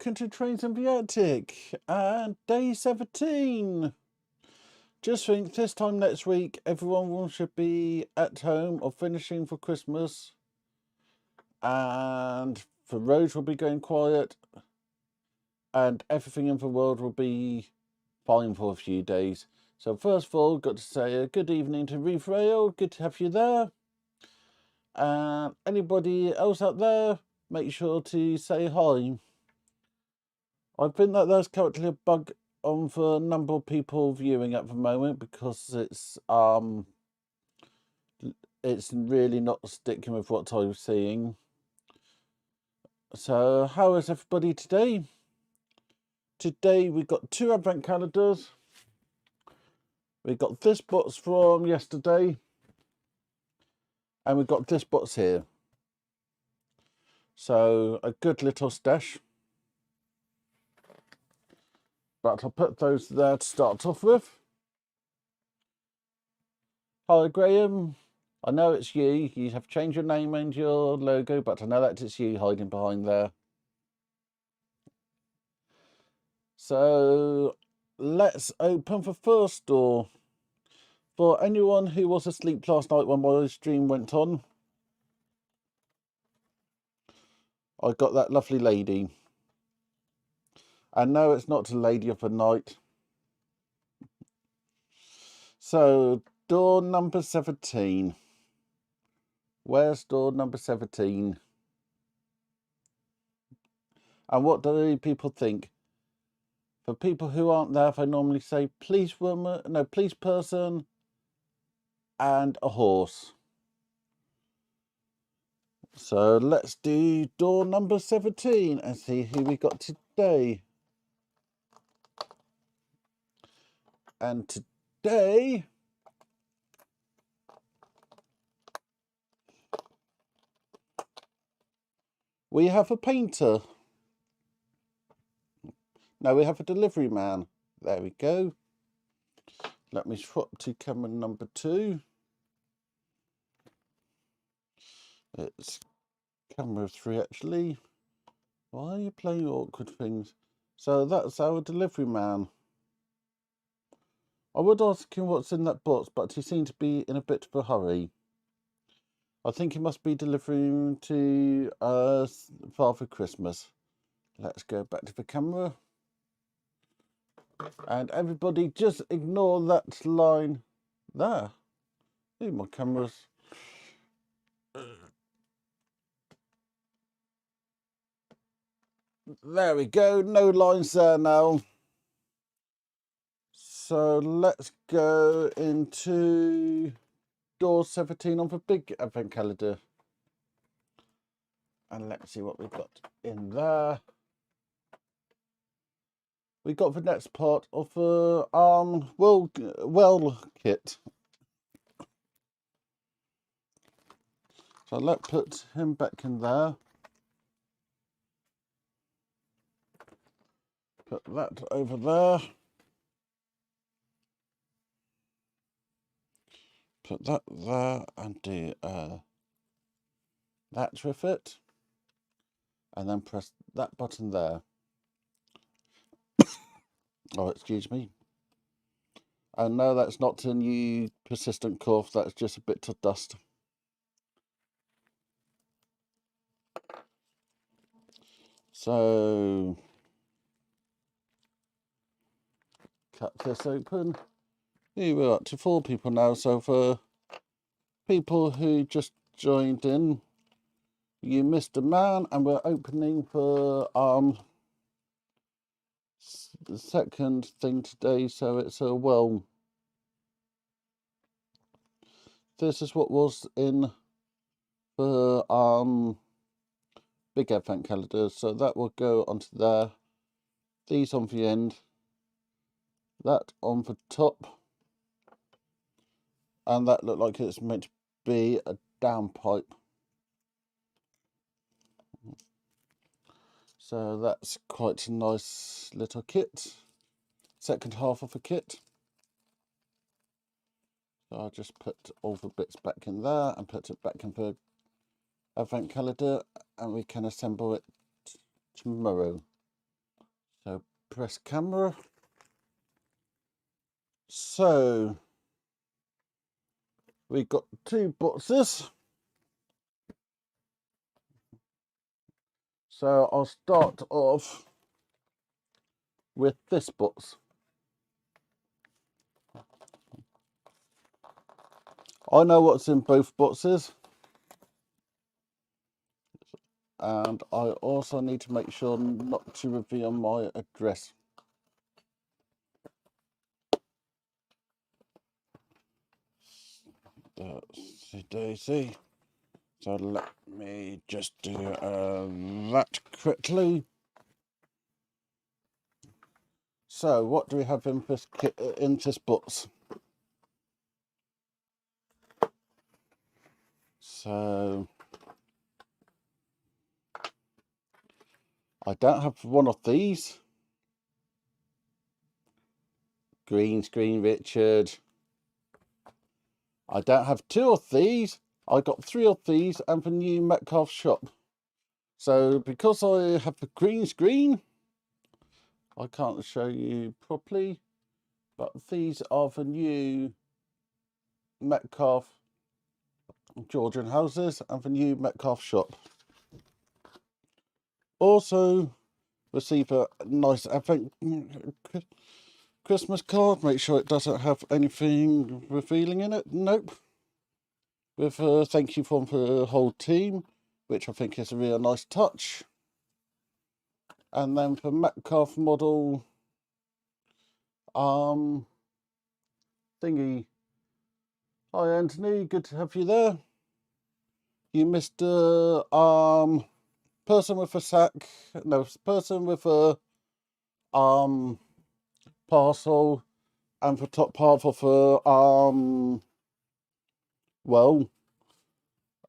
welcome to Trains and the Attic and day 17. Just think this time next week everyone should be at home or finishing for Christmas and the roads will be going quiet and everything in the world will be fine for a few days. So first of all, got to say a good evening to Reeve Rail, good to have you there. And anybody else out there, make sure to say hi. I think that there's currently a bug on the number of people viewing at the moment because it's really not sticking with what I was seeing. So how is everybody today? Today we got 2 advent calendars. We got this box from yesterday and we got this box here. So a good little stash. But I'll put those there to start off with. Hi Graham, I know it's you. You have changed your name and your logo, but I know that it's you hiding behind there. So let's open the first door. For anyone who was asleep last night when my stream went on, I got that lovely lady. And no, it's not a lady of the night. So door number 17. Where's door number 17? And what do people think? For people who aren't there, they normally say please woman, no, please person and a horse. So let's do door number 17 and see who we got today. And today we have a painter. No, we have a delivery man. There we go. Let me swap to camera number 2. It's camera 3 actually. Why are you playing awkward things? So that's our delivery man. I would ask him what's in that box, but he seemed to be in a bit of a hurry. I think he must be delivering to Father Christmas. Let's go back to the camera. And everybody just ignore that line there. Ooh, my camera's... There we go, no lines there now. So let's go into door 17 on the big advent calendar. And let's see what we've got in there. We got the next part of the well kit. So let's put him back in there. Put that over there. Put that there and do that with it. And then press that button there. Oh, excuse me. Oh no, that's not a new persistent cough, that's just a bit of dust. So, cut this open. Here we're up to 4 people now, so for people who just joined in, you missed a man, and we're opening for the second thing today, so it's a well. This is what was in the big advent calendar, so that will go onto there. These on the end, that on the top, and that looked like it's meant to be a downpipe. So that's quite a nice little kit. Second half of a kit. So I'll just put all the bits back in there and put it back in the advent calendar, and we can assemble it tomorrow. press camera. So we got 2 boxes. So I'll start off with this box. I know what's in both boxes, and I also need to make sure not to reveal my address. Daisy. So let me just do that quickly. So what do we have in this box? So I don't have one of these. Green screen Richard. I don't have 2 of these. I got 3 of these and the new Metcalf shop. So because I have the green screen, I can't show you properly, but these are the new Metcalf Georgian houses and the new Metcalf shop. Also receive a nice Christmas card. Make sure it doesn't have anything revealing in it. Nope. With a thank you from the whole team, which I think is a real nice touch. And then for Metcalf model thingy. Hi Anthony, good to have you there. You missed person with a sack, no, person with a parcel, and the top part of a well,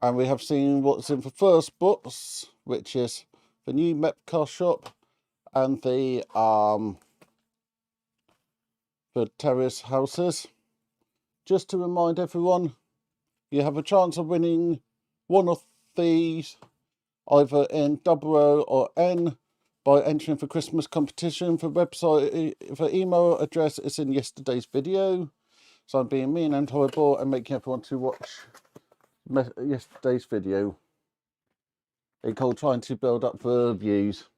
and we have seen what's in the first box, which is the new Metcalf shop and the terrace houses. Just to remind everyone, you have a chance of winning one of these either in double or N by entering the Christmas competition. The website, the email address is in yesterday's video. So I'm being mean and horrible and making everyone to watch yesterday's video. They call trying to build up the views.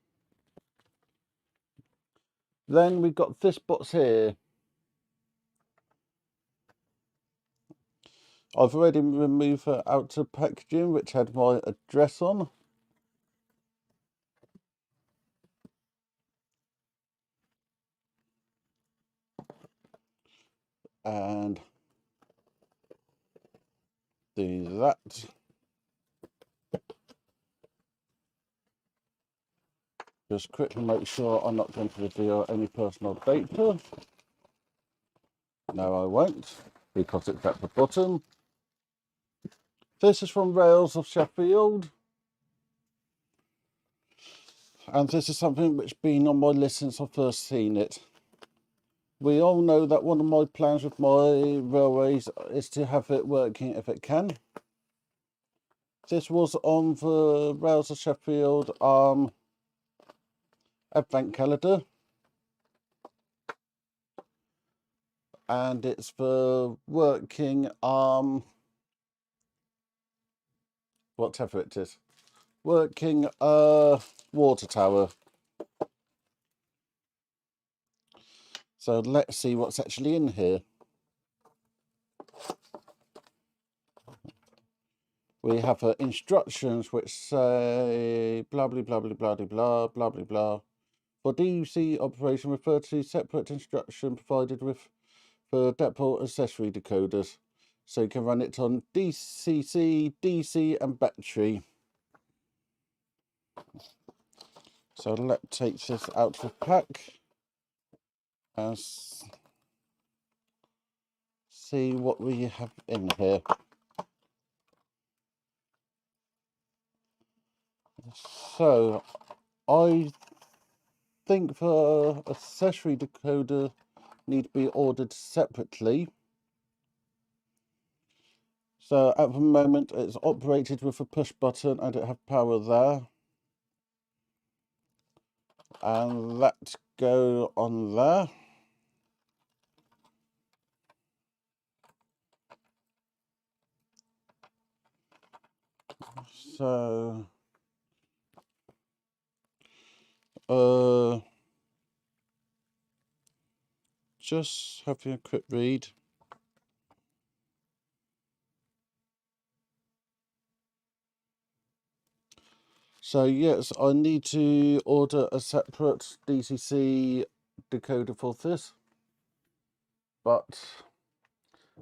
Then we've got this box here. I've already removed the outer packaging, which had my address on. And do that. Just quickly make sure I'm not going to reveal any personal data. No, I won't, because it's at the bottom. This is from Rails of Sheffield. And this is something which has been on my list since I first seen it. We all know that one of my plans with my railways is to have it working if it can. This was on the Rails of Sheffield advent calendar. And it's the working whatever it is. Working water tower. So let's see what's actually in here. We have instructions which say blah blah blah blah blah blah blah blah blah. For DUC operation, refer to separate instruction provided with for depot accessory decoders. So you can run it on DCC, DC and battery. So let's take this out of the pack and see what we have in here. So I think the accessory decoder need to be ordered separately. So at the moment it's operated with a push button and it have power there. And that go on there. So, just having a quick read. So yes, I need to order a separate DCC decoder for this, but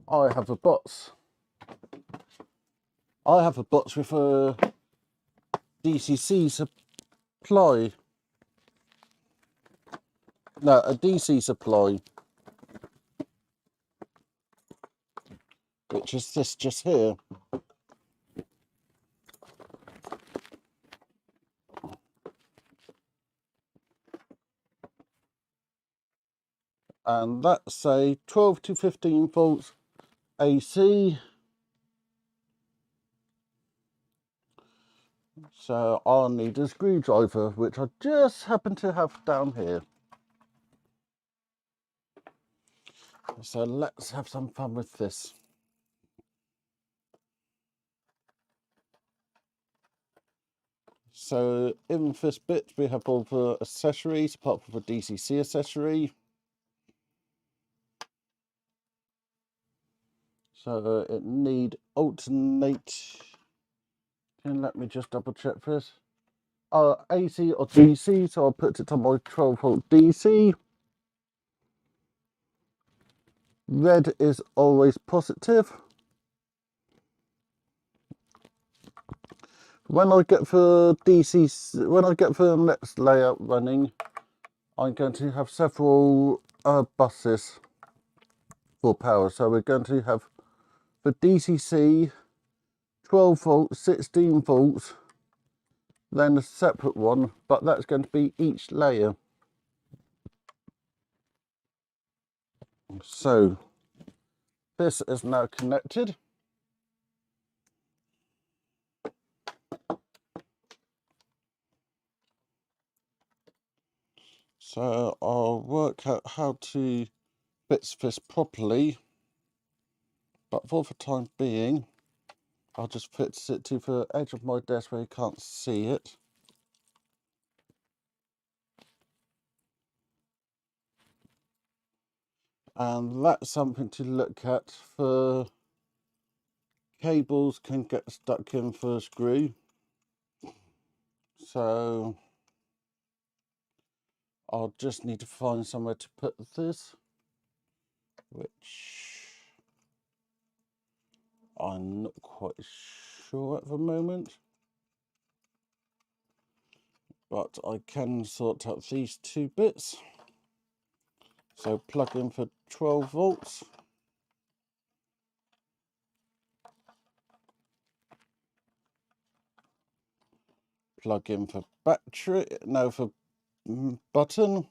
I have a box. I have a box with a DCC supply. No, a DC supply, which is this just here. And that's a 12 to 15 volts AC. So I'll need a screwdriver, which I just happen to have down here. So let's have some fun with this. So in this bit, we have all the accessories, apart from the DCC accessory. So it need alternate. And let me just double check this. AC or DC, so I'll put it on my 12 volt DC. Red is always positive. When I get the DC, when I get the next layout running, I'm going to have several buses for power. So we're going to have the DCC, 12 volts, 16 volts, then a separate one, but that's going to be each layer. So this is now connected. So I'll work out how to fix this properly, but for the time being, I'll just fix it to the edge of my desk where you can't see it. And that's something to look at for cables can get stuck in for a screw. So I'll just need to find somewhere to put this, which I'm not quite sure at the moment. But I can sort out these two bits. So plug in for 12 volts. Plug in for battery, no, for button.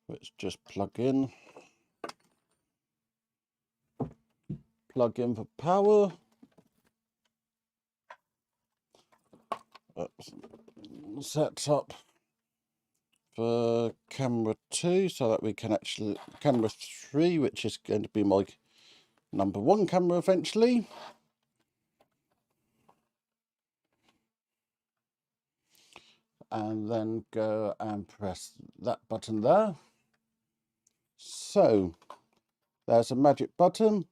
Let's just plug in. Plug in for power. Set up for camera 2 so that we can actually, camera 3, which is going to be my number 1 camera eventually. And then go and press that button there. So there's a magic button.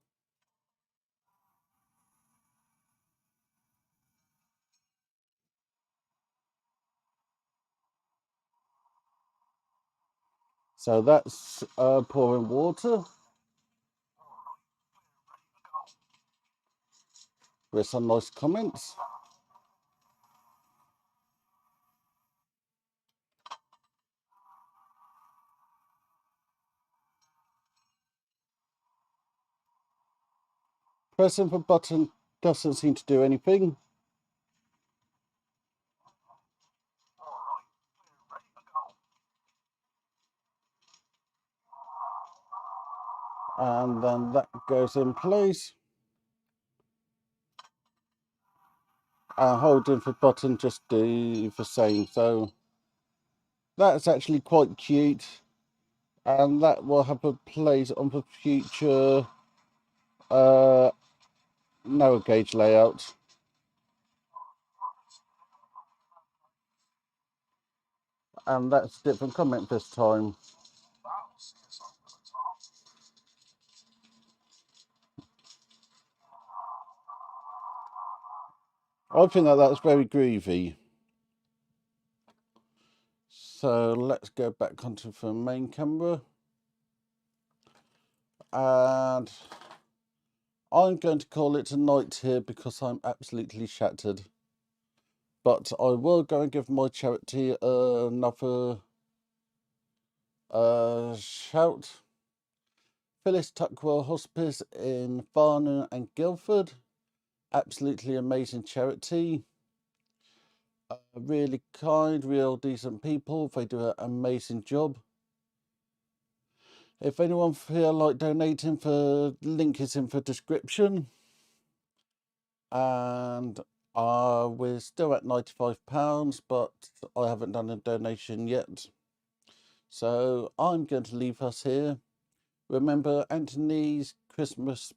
So that's pouring water with some nice comments. Pressing the button doesn't seem to do anything. And then that goes in place. holding the button just do the same. So that's actually quite cute, and that will have a place on the future narrow gauge layout. And that's a different comment this time. I think that that's very groovy. So let's go back onto the main camera. And I'm going to call it a night here because I'm absolutely shattered. But I will go and give my charity another shout. Phyllis Tuckwell Hospice in Farnham and Guildford. Absolutely amazing charity. Really kind, real decent people. They do an amazing job. If anyone feel like donating, the link is in the description. And we're still at £95, but I haven't done a donation yet. So I'm going to leave us here. Remember, Anthony's Christmas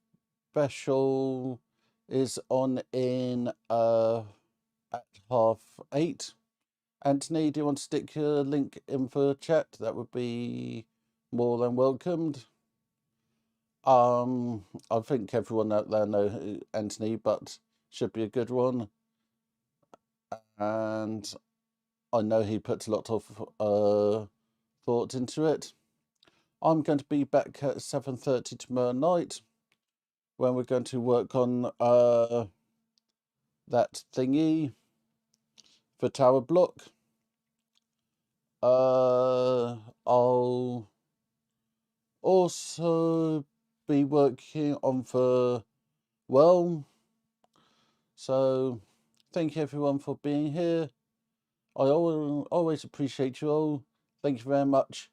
special is on in at 8:30. Anthony, do you want to stick your link in the chat? That would be more than welcomed. I think everyone out there know Anthony, but should be a good one. And I know he puts a lot of thought into it. I'm going to be back at 7:30 tomorrow night when we're going to work on that thingy for tower block. I'll also be working on the well. So thank you everyone for being here. I always appreciate you all. Thank you very much.